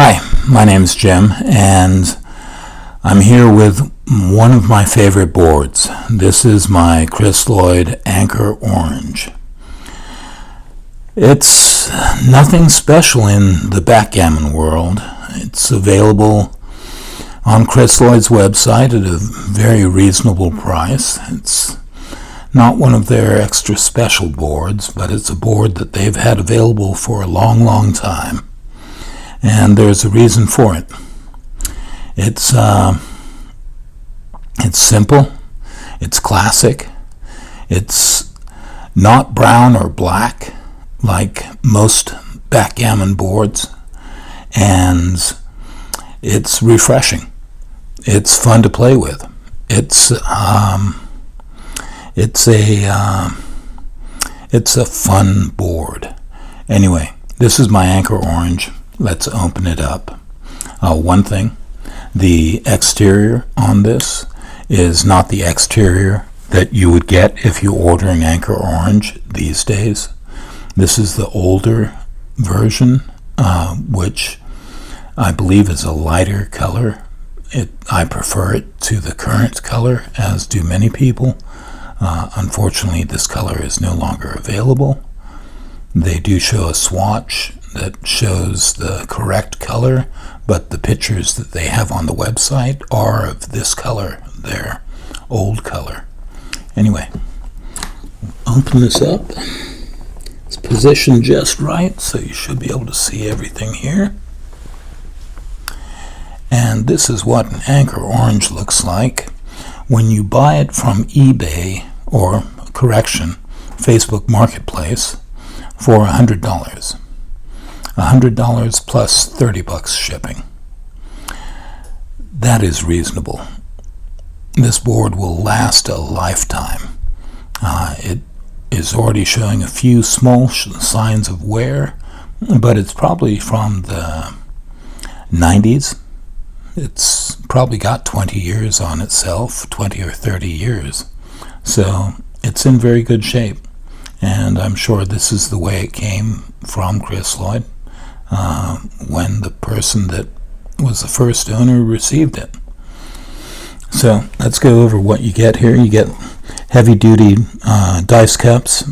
Hi, my name's Jim, and I'm here with one of my favorite boards. This is my Crisloid Anchor Orange. It's nothing special in the backgammon world. It's available on Crisloid's website at a very reasonable price. It's not one of their extra special boards, but it's a board that they've had available for a long, long time. And there's a reason for it. It's simple, it's classic, it's not brown or black like most backgammon boards, and it's refreshing. It's fun to play with. It's a fun board. Anyway, this is my Anchor Orange. Let's open it up. One thing, the exterior on this is not the exterior that you would get if you order an Anchor Orange these days. This is the older version, which I believe is a lighter color. I prefer it to the current color, as do many people. Unfortunately, this color is no longer available. They do show a swatch that shows the correct color, but the pictures that they have on the website are of this color, their old color. Anyway, open this up. It's positioned just right, so you should be able to see everything here. And this is what an Anchor Orange looks like when you buy it from eBay, or correction, Facebook Marketplace, for $100. $100 plus $30 shipping. That is reasonable. This board will last a lifetime. It is already showing a few small signs of wear, but it's probably from the 90s. It's probably got 20 years on itself, 20 or 30 years. So it's in very good shape. And I'm sure this is the way it came from Crisloid when the person that was the first owner received it. So let's go over what you get here. You get heavy-duty dice cups.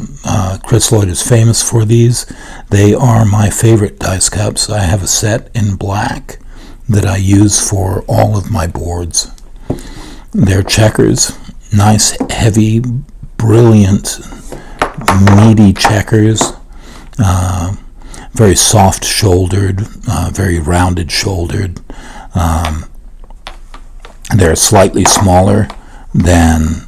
Crisloid is famous for these. They are my favorite dice cups. I have a set in black that I use for all of my boards. They're checkers, nice, heavy, brilliant, meaty checkers, very soft shouldered, very rounded shouldered. They're slightly smaller than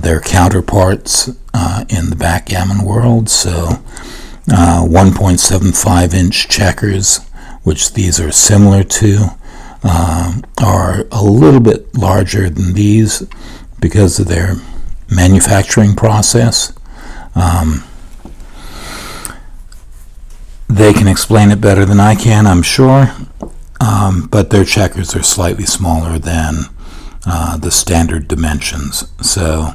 their counterparts in the backgammon world. So 1.75 inch checkers, which these are similar to, are a little bit larger than these because of their manufacturing process. They can explain it better than I can, I'm sure, but their checkers are slightly smaller than the standard dimensions. So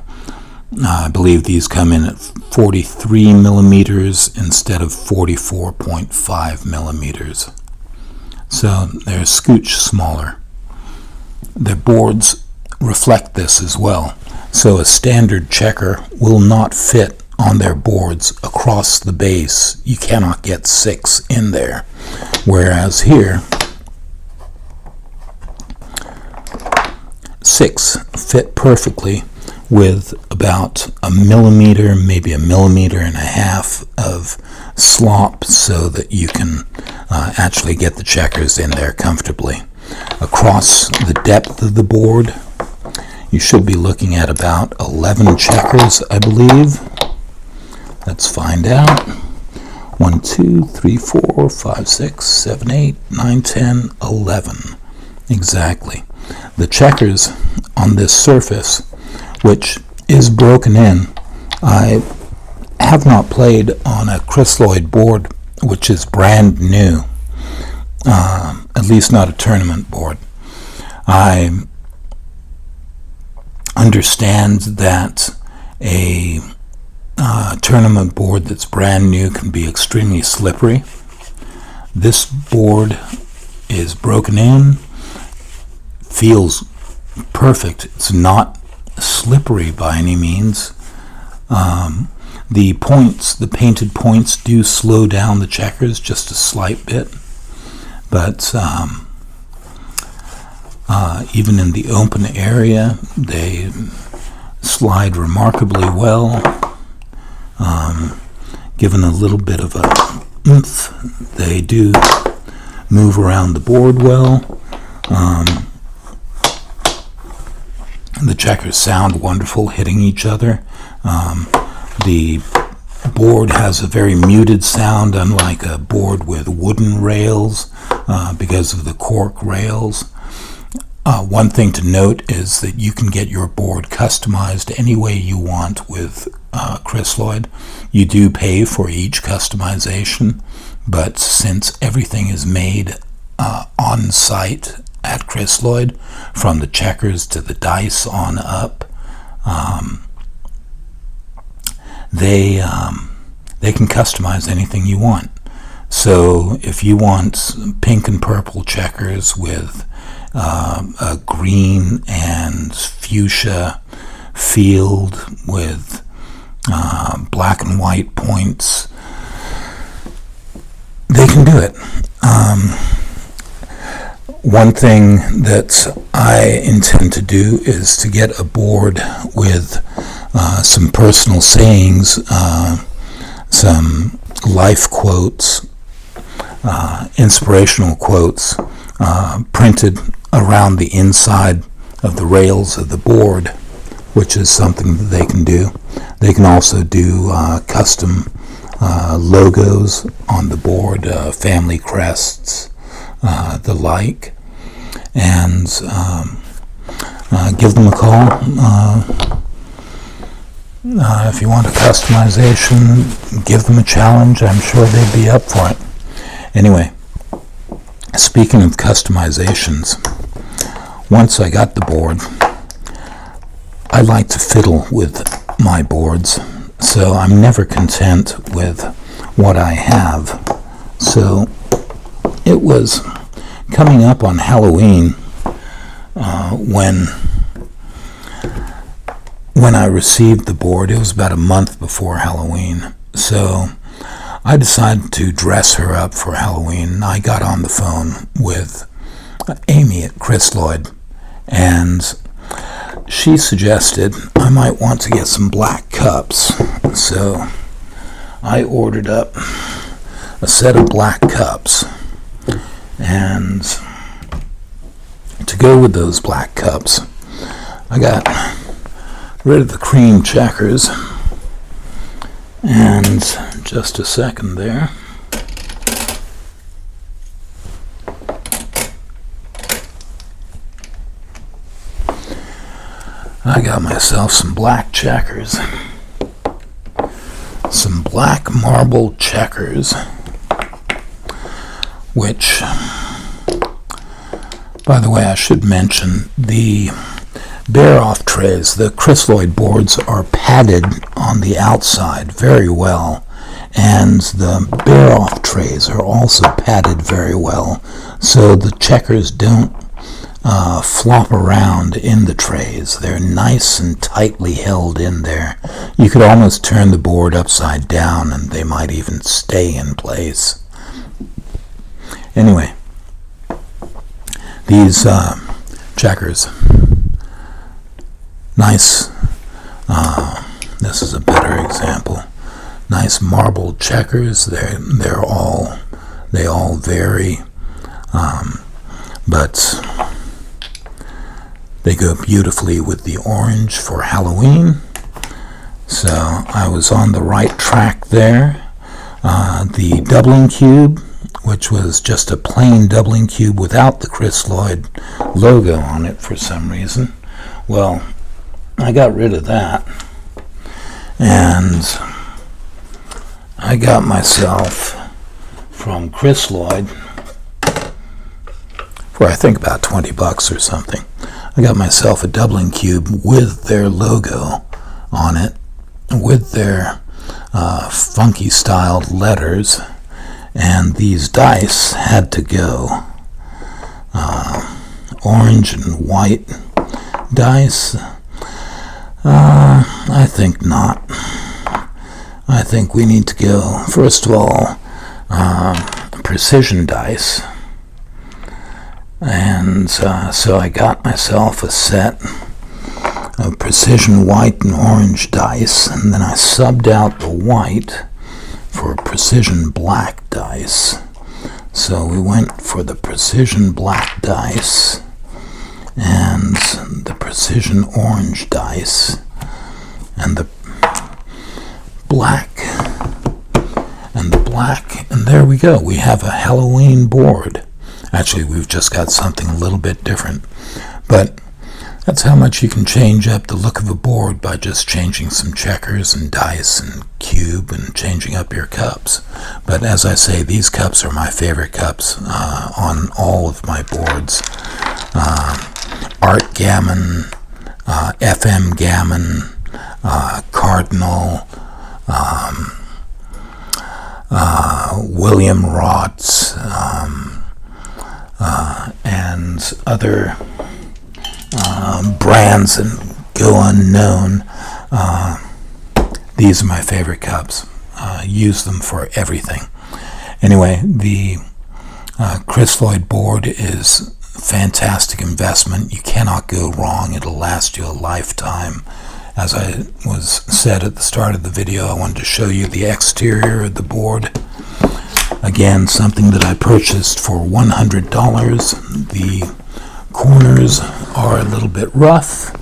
I believe these come in at 43 millimeters instead of 44.5 millimeters. So they're a scooch smaller. Their boards reflect this as well. So a standard checker will not fit on their boards across the base. You cannot get 6 in there. Whereas here, 6 fit perfectly with about a millimeter, maybe a millimeter and a half of slop, so that you can actually get the checkers in there comfortably. Across the depth of the board, you should be looking at about 11 checkers, I believe. Let's find out. 1, 2, 3, 4, 5, 6, 7, 8, 9, 10, 11. Exactly. The checkers on this surface, which is broken in, I have not played on a Crisloid board which is brand new, at least not a tournament board. I understand that a tournament board that's brand new can be extremely slippery. This board is broken in, feels perfect. It's not slippery by any means. The painted points do slow down the checkers just a slight bit, but even in the open area, they slide remarkably well. Given a little bit of a oomph, they do move around the board well. The checkers sound wonderful hitting each other. The board has a very muted sound, unlike a board with wooden rails, because of the cork rails. One thing to note is that you can get your board customized any way you want with Crisloid. You do pay for each customization, but since everything is made on site at Crisloid, from the checkers to the dice on up, they can customize anything you want. So if you want pink and purple checkers with a green and fuchsia field with black and white points, they can do it. One thing that I intend to do is to get a board with some personal sayings, some life quotes, inspirational quotes, printed around the inside of the rails of the board, which is something that they can do. They can also do custom logos on the board, family crests, the like, and give them a call. If you want a customization, give them a challenge. I'm sure they'd be up for it. Anyway, speaking of customizations, once I got the board, I like to fiddle with my boards, so I'm never content with what I have. So it was coming up on Halloween when I received the board. It was about a month before Halloween, so I decided to dress her up for Halloween. I got on the phone with Amy at Crisloid, and she suggested I might want to get some black cups. So I ordered up a set of black cups, and to go with those black cups, I got rid of the cream checkers. And just a second there. I got myself some black checkers. Some black marble checkers, which, by the way, I should mention, the bear-off trays, the Crisloid boards, are padded on the outside very well, and the bear-off trays are also padded very well, so the checkers don't flop around in the trays. They're nice and tightly held in there. You could almost turn the board upside down and they might even stay in place. Anyway, these checkers, nice, this is a better example. Nice marble checkers. They all vary, but they go beautifully with the orange for Halloween. So I was on the right track there. The doubling cube, which was just a plain doubling cube without the Crisloid logo on it for some reason. Well, I got rid of that, and I got myself from Crisloid for I think about $20 or something. I got myself a doubling cube with their logo on it, with their funky styled letters, and these dice had to go. orange and white dice? I think not. I think we need to go, first of all, precision dice. And so I got myself a set of precision white and orange dice, and then I subbed out the white for precision black dice. So we went for the precision black dice and the precision orange dice and the black and the black, and there we go. We have a Halloween board. Actually, we've just got something a little bit different, but that's how much you can change up the look of a board by just changing some checkers and dice and cube and changing up your cups. But as I say, these cups are my favorite cups on all of my boards. Art Gammon, FM Gammon, Cardinal, William Roth's, and other brands that go unknown. These are my favorite cups. Use them for everything. Anyway, the Crisloid board is a fantastic investment. You cannot go wrong. It'll last you a lifetime. As I was said at the start of the video, I wanted to show you the exterior of the board. Again, something that I purchased for $100. The corners are a little bit rough,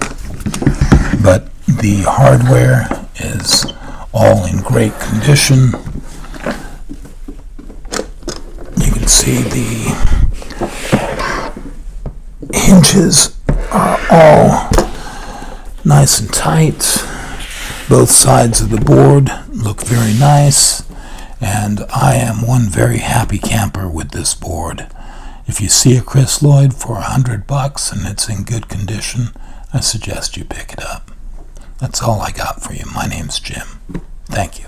but the hardware is all in great condition. You can see the hinges are all nice and tight. Both sides of the board look very nice, and I am one very happy camper with this board. If you see a Crisloid for $100 and it's in good condition, I suggest you pick it up. That's all I got for you. My name's Jim. Thank you.